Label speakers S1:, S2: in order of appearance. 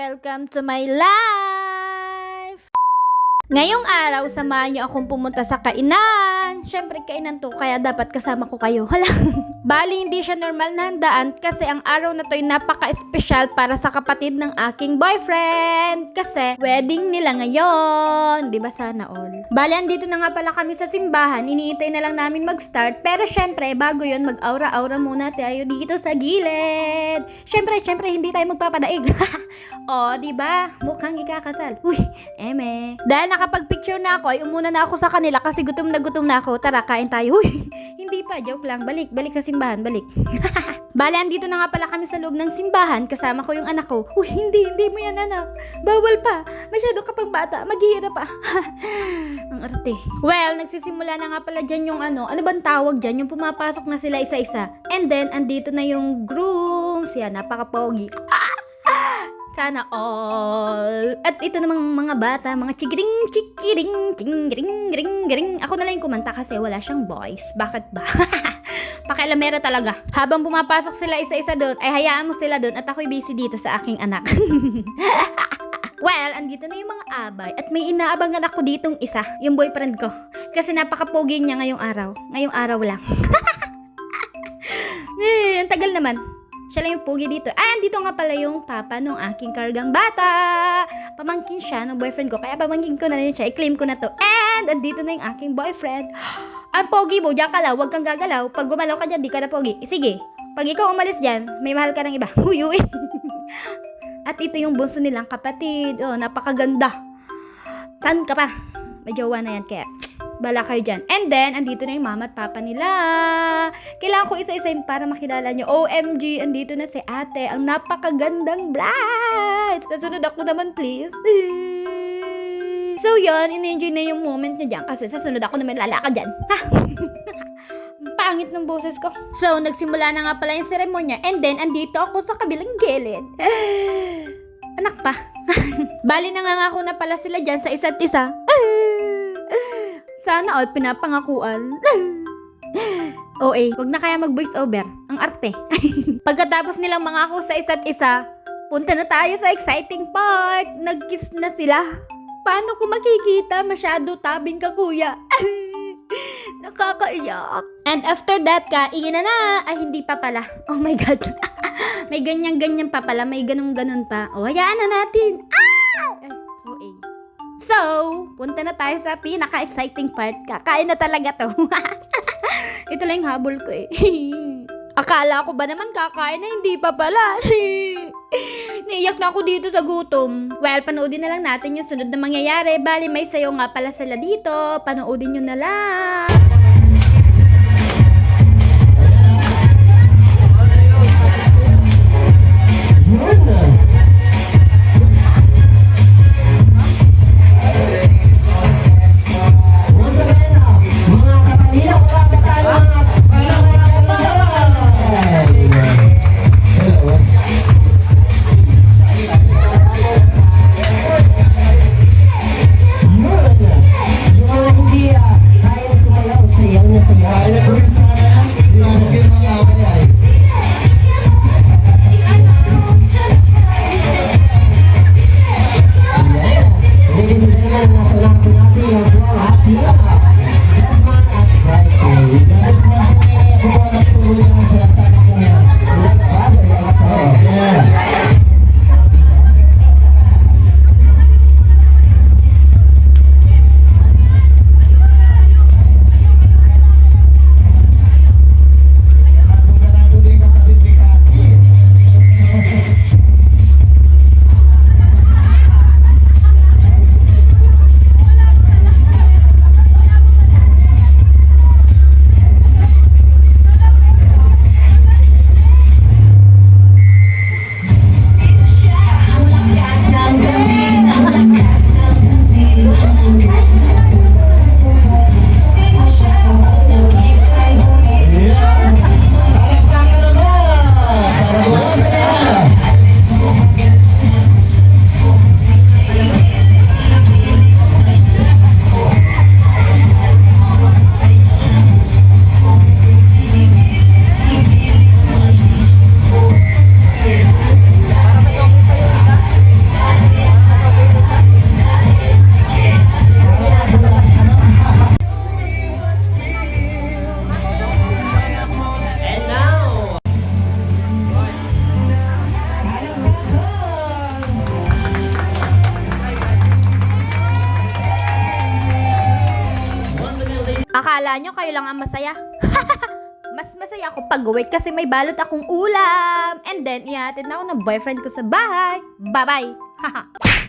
S1: Welcome to my life! Ngayong araw, samahan niyo akong pumunta sa kainan. Siyempre, kainan to, kaya dapat kasama ko kayo. Hala! Bali, hindi siya normal na handaan kasi ang araw na to ay napaka-espesyal para sa kapatid ng aking boyfriend. Kasi, wedding nila ngayon. Diba sana all? Bali, andito na nga pala kami sa simbahan. Iniintay na lang namin mag-start. Pero syempre, bago yun, mag-aura-aura muna tayo dito sa gilid. Syempre, hindi tayo magpapadaig. O, diba? Mukhang ikakasal. Uy, eme. Dahil nakapag-picture na ako, ay umuna na ako sa kanila kasi gutom na ako. Tara, kain tayo. Uy, hindi pa, joke lang. Balik sa simbahan, balik. Bale, andito na nga pala kami sa loob ng simbahan. Kasama ko yung anak ko. Uy, hindi mo yan anak. Bawal pa. Masyado ka pang bata. Maghihirap pa. Ang arte. Well, nagsisimula na nga pala dyan yung ano bang tawag dyan? Yung pumapasok na sila isa-isa. And then, andito na yung grooms. Yan, napaka-pogi. Sana all. At ito namang mga bata, mga chikiring, ring. Ako na lang yung kumanta kasi wala siyang voice. Bakit ba? Pakialamero talaga. Habang pumapasok sila isa-isa doon, ay hayaan mo sila doon at ako'y busy dito sa aking anak. Well, andito na yung mga abay at may inaabangan ako ditong isa, yung boyfriend ko. Kasi napaka-pogi niya ngayong araw. Ngayong araw lang. Ang tagal naman. Siya lang yung pogi dito. Andito nga pala yung papa ng aking kargang bata. Pamangkin siya ng boyfriend ko. Kaya pamangkin ko na rin siya. I-claim ko na to. And andito na yung aking boyfriend. Ang pogi mo, diyan ka lang. Huwag kang gagalaw. Pag gumalaw ka dyan, di ka na pogi. Sige, pag ikaw umalis dyan, may mahal ka ng iba. Huy. At ito yung bunso nilang kapatid. Oh, napakaganda. Tan ka pa. May jowa na yan kaya. Bala kayo dyan. And then, andito na yung mama at papa nila. Kailangan ko isa-isa para makilala nyo. OMG, andito na si ate. Ang napakagandang bride. Kasunod ako naman, please. So, yun. In-enjoy na yung moment niya dyan. Kasi sasunod ako naman lalakad dyan. Ha? Pangit ng boses ko. So, nagsimula na nga pala yung seremonya. And then, andito ako sa kabilang gilid. Anak pa. Bali na nga ako na pala sila dyan sa isa't isa. Sana all pinapangakuan. OA, wag na kaya mag-voice over. Ang arte. Pagkatapos nilang mangako sa isa't isa, punta na tayo sa exciting part. Nag-kiss na sila. Paano ko makikita? Masyado tabing ka, kuya. Nakakaiyak. And after that, kaingin na. Ay, hindi pa pala. Oh my God. May ganyan-ganyan pa pala. May ganun-ganun pa. O, hayaan na natin. Ay, OA. So, punta na tayo sa pinaka-exciting part. Kakain na talaga to. Ito lang yung habol ko eh. Akala ko ba naman kakain na, hindi pa pala. Naiyak na ako dito sa gutom. Well, panoodin na lang natin yung sunod na mangyayari. Bali, may sayo nga pala sila dito. Panoodin nyo na lang. Akala nyo kayo lang ang masaya. Mas masaya ako pag-uwi kasi may balot akong ulam. And then, ihatid na ako ng boyfriend ko sa bahay. Bye-bye!